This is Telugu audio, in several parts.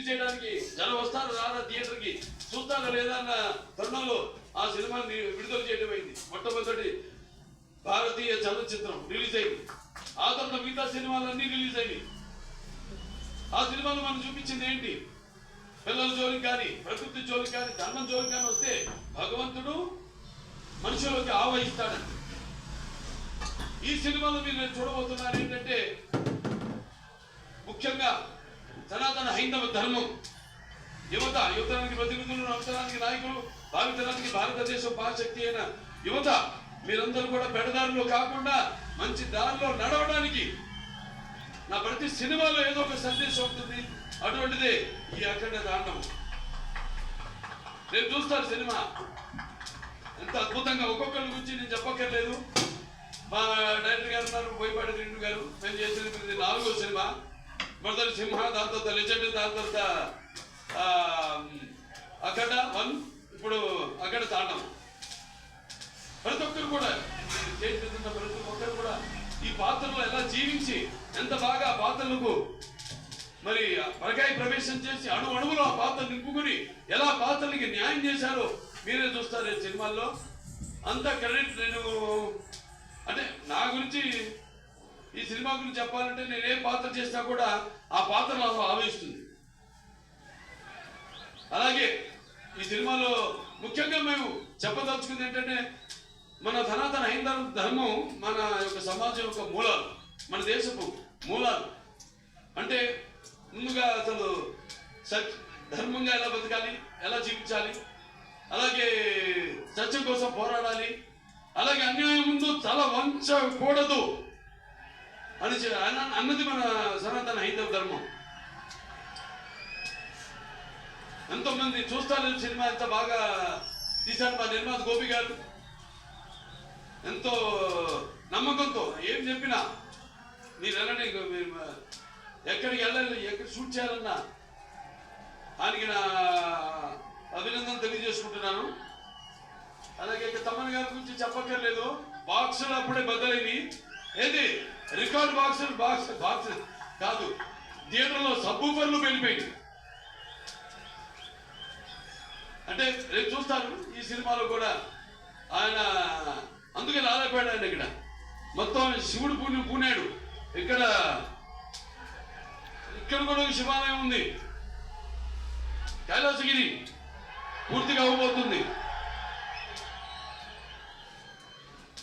రిలీజ్ చేయడానికి జనం వస్తారు రాదా థియేటర్కి చూస్తారా లేదా అన్న తరుణంలో ఆ సినిమాని విడుదల చేయడం అయింది. మొట్టమొదటి భారతీయ చలనచిత్రం రిలీజ్ అయింది. ఆ తర్వాత మిగతా సినిమాలన్నీ రిలీజ్ అయ్యి ఆ సినిమాలు మనం చూపించింది ఏంటి? పిల్లల జోలికి కానీ ప్రకృతి జోలికి కానీ ధర్మం జోలికి కానీ వస్తే భగవంతుడు మనుషులకి ఆవహిస్తాడని. ఈ సినిమాలో మీరు నేను చూడబోతున్నాను ఏంటంటే ముఖ్యంగా సనాతన హైందవ ధర్మం యువతరానికి ప్రతినిధులు, నవతరానికి నాయకులు, భావితరానికి భారతదేశం మహాశక్తి అయిన యువత మీరందరూ కూడా పెడదారిలో కాకుండా మంచి దారిలో నడవడానికి నా ప్రతి సినిమాలో ఏదో ఒక సందేశం ఉంటుంది. అటువంటిదే ఈ అఖండ తాండవం. నేను చూస్తాను సినిమా ఎంత అద్భుతంగా ఒక్కొక్కరి గురించి నేను చెప్పక్కర్లేదు. మా డైరెక్టర్ గారు ఉన్నారు, బోయపాటి శ్రీను గారు. మేము చేసిన 4వ సినిమా. మొదటి సింహ, దాని తర్వాత లెజెండ్, దాని తర్వాత అఖండ 1, ఇప్పుడు అఖండ తాండవం. ప్రతి ఒక్కరు కూడా చేసిన ప్రతి ఒక్కరు కూడా ఈ పాత్రలో ఎలా జీవించి ఎంత బాగా ఆ పాత్రలకు మరి పరకాయ ప్రవేశం చేసి అణువులో ఆ పాత్ర నింపుకుని ఎలా పాత్రలకి న్యాయం చేశారో మీరే చూస్తారు ఈ సినిమాల్లో. అంత క్రెడిట్ నేను అంటే నా గురించి ఈ సినిమా గురించి చెప్పాలంటే నేను ఏ పాత్ర చేసినా కూడా ఆ పాత్ర నాకు ఆవేశిస్తుంది. అలాగే ఈ సినిమాలో ముఖ్యంగా మేము చెప్పదలుచుకుంది ఏంటంటే మన సనాతన హైందవ ధర్మం మన యొక్క సమాజం యొక్క మూలాలు, మన దేశపు మూలాలు. అంటే ముందుగా అసలు ధర్మంగా ఎలా బతకాలి, ఎలా జీవించాలి, అలాగే సత్యం కోసం పోరాడాలి, అలాగే అన్యాయం ముందు తల వంచకూడదు అన్నది మన సనాతన హైందవ ధర్మం. ఎంతో మంది చూస్తారు సినిమా, ఎంత బాగా తీశారు మా నిర్మాత గోపి గారు. ఎంతో నమ్మకంతో ఏం చెప్పినా మీరు వెళ్ళండి, ఎక్కడికి వెళ్ళాలి, ఎక్కడ షూట్ చేయాలన్నా ఆయనకి నా అభినందన తెలియజేసుకుంటున్నాను. అలాగే తమ్మన్ గారి గురించి చెప్పక్కర్లేదు. బాక్సులు అప్పుడే బద్దలైనవి. ఏది రికార్డ్ బాక్స్ కాదు, థియేటర్లో సబ్బూఫర్లు వెళ్ళిపోయింది. అంటే రేపు చూస్తారు ఈ సినిమాలో కూడా ఆయన అందుకే రాలేపోయాడు. ఆయన ఇక్కడ మొత్తం శివుడు పూనాడు. ఇక్కడ కూడా శివాలయం ఉంది. కైలాసగిరి పూర్తిగా అవ్వబోతుంది.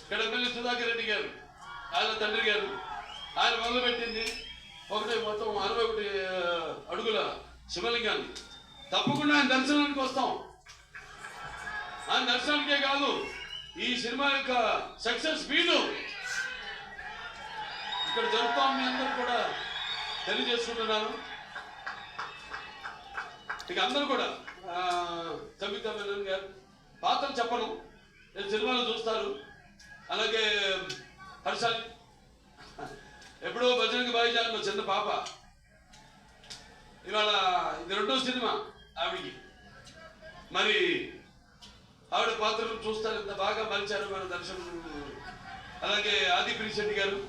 ఇక్కడ ఎమ్మెల్యే సుధాకర్ రెడ్డి గారు, ఆయన తండ్రి గారు, ఆయన మొదలుపెట్టింది మొత్తం 61 అడుగుల శివలింగాన్ని. తప్పకుండా ఆయన దర్శనానికి వస్తాం. ఆయన దర్శనానికే కాదు, ఈ సినిమా యొక్క సక్సెస్ స్పీడ్ ఇక్కడ జరుపుతాం. మీ అందరూ కూడా తెలియజేసుకుంటున్నాను. ఇక అందరూ కూడా సంగీత మేనన్ గారు పాత్రలు చెప్పను, సినిమాలు చూస్తారు. అలాగే హర్షాలి ఎప్పుడో బజరంగ భాయిజాన్లో చిన్న పాప, ఇవాళ ఇది 2వ సినిమా ఆవిడికి. మరి ఆవిడ పాత్రలు చూస్తారు, ఎంత బాగా మలిచారు మన దర్శకుడు. అలాగే ఆది పిరిశెట్టి గారు